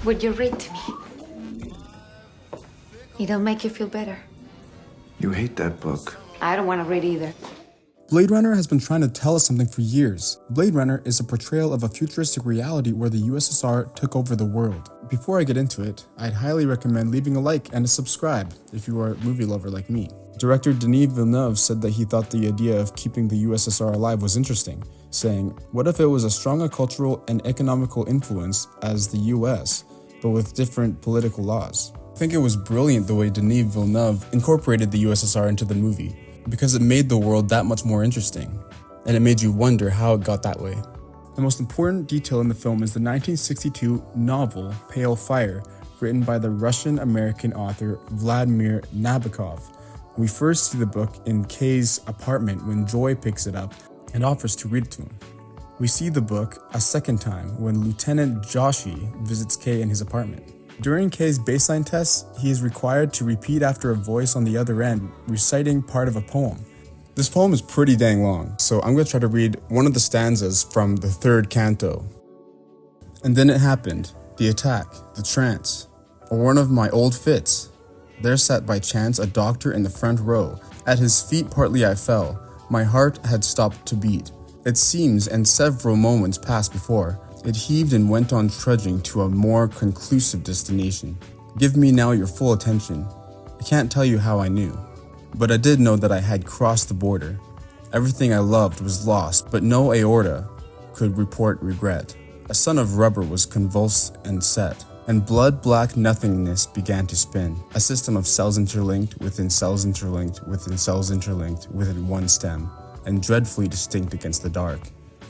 Would you read to me? It'll make you feel better. You hate that book. I don't want to read either. Blade Runner has been trying to tell us something for years. Blade Runner is a portrayal of a futuristic reality where the USSR took over the world. Before I get into it, I'd highly recommend leaving a like and a subscribe if you are a movie lover like me. Director Denis Villeneuve said that he thought the idea of keeping the USSR alive was interesting, saying, "What if it was as strong a cultural and economical influence as the US, but with different political laws?" I think it was brilliant the way Denis Villeneuve incorporated the USSR into the movie, because it made the world that much more interesting, and it made you wonder how it got that way. The most important detail in the film is the 1962 novel Pale Fire, written by the Russian-American author Vladimir Nabokov. We first see the book in Kay's apartment when Joy picks it up and offers to read it to him. We see the book a second time when Lieutenant Joshi visits Kay in his apartment. During Kay's baseline tests, he is required to repeat after a voice on the other end, reciting part of a poem. This poem is pretty dang long, so I'm going to try to read one of the stanzas from the third canto. "And then it happened, the attack, the trance, or one of my old fits. There sat by chance a doctor in the front row. At his feet partly I fell. My heart had stopped to beat. It seems, and several moments passed before, it heaved and went on trudging to a more conclusive destination. Give me now your full attention. I can't tell you how I knew, but I did know that I had crossed the border. Everything I loved was lost, but no aorta could report regret. A son of rubber was convulsed and set, and blood-black nothingness began to spin, a system of cells interlinked within cells interlinked within cells interlinked within one stem, and dreadfully distinct against the dark.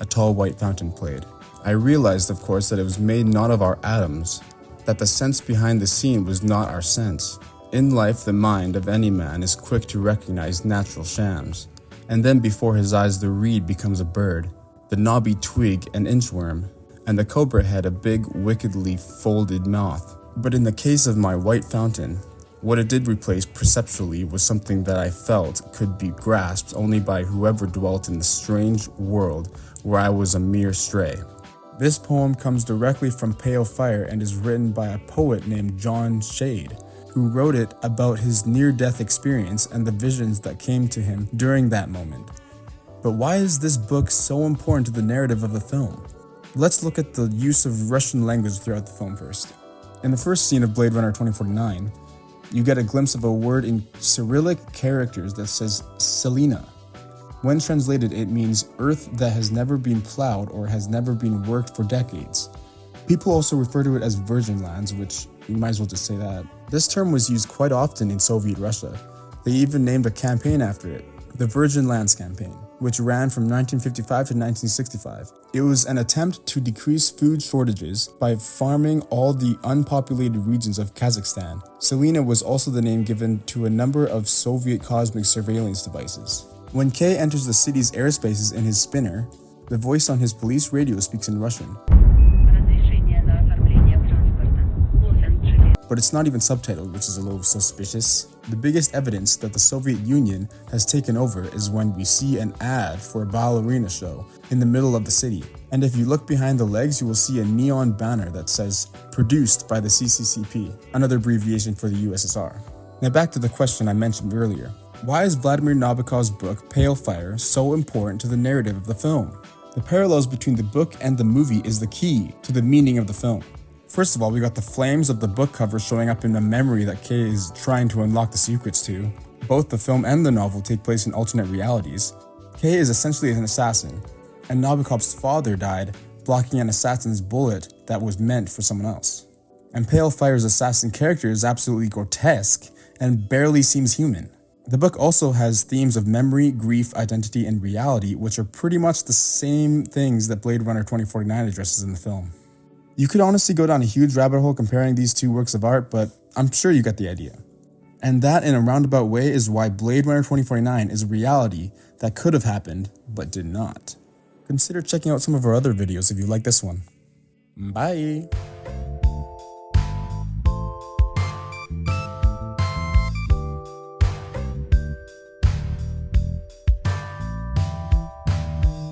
A tall white fountain played. I realized, of course, that it was made not of our atoms, that the sense behind the scene was not our sense. In life, the mind of any man is quick to recognize natural shams, and then before his eyes the reed becomes a bird, the knobby twig an inchworm, and the cobra head a big, wickedly folded moth. But in the case of my white fountain, what it did replace perceptually was something that I felt could be grasped only by whoever dwelt in the strange world where I was a mere stray." This poem comes directly from Pale Fire and is written by a poet named John Shade, who wrote it about his near-death experience and the visions that came to him during that moment. But why is this book so important to the narrative of the film? Let's look at the use of Russian language throughout the film first. In the first scene of Blade Runner 2049, you get a glimpse of a word in Cyrillic characters that says Selena. When translated, it means earth that has never been plowed or has never been worked for decades. People also refer to it as virgin lands, which you might as well just say that. This term was used quite often in Soviet Russia. They even named a campaign after it, the Virgin Lands Campaign, which ran from 1955 to 1965. It was an attempt to decrease food shortages by farming all the unpopulated regions of Kazakhstan. Selena was also the name given to a number of Soviet cosmic surveillance devices. When Kay enters the city's airspaces in his spinner, the voice on his police radio speaks in Russian. But it's not even subtitled, which is a little suspicious. The biggest evidence that the Soviet Union has taken over is when we see an ad for a ballerina show in the middle of the city. And if you look behind the legs, you will see a neon banner that says, "Produced by the CCCP," another abbreviation for the USSR. Now back to the question I mentioned earlier. Why is Vladimir Nabokov's book, Pale Fire, so important to the narrative of the film? The parallels between the book and the movie is the key to the meaning of the film. First of all, we got the flames of the book cover showing up in a memory that Kay is trying to unlock the secrets to. Both the film and the novel take place in alternate realities. Kay is essentially an assassin, and Nabokov's father died, blocking an assassin's bullet that was meant for someone else. And Pale Fire's assassin character is absolutely grotesque and barely seems human. The book also has themes of memory, grief, identity, and reality, which are pretty much the same things that Blade Runner 2049 addresses in the film. You could honestly go down a huge rabbit hole comparing these two works of art, but I'm sure you get the idea. And that, in a roundabout way, is why Blade Runner 2049 is a reality that could have happened, but did not. Consider checking out some of our other videos if you like this one. Bye!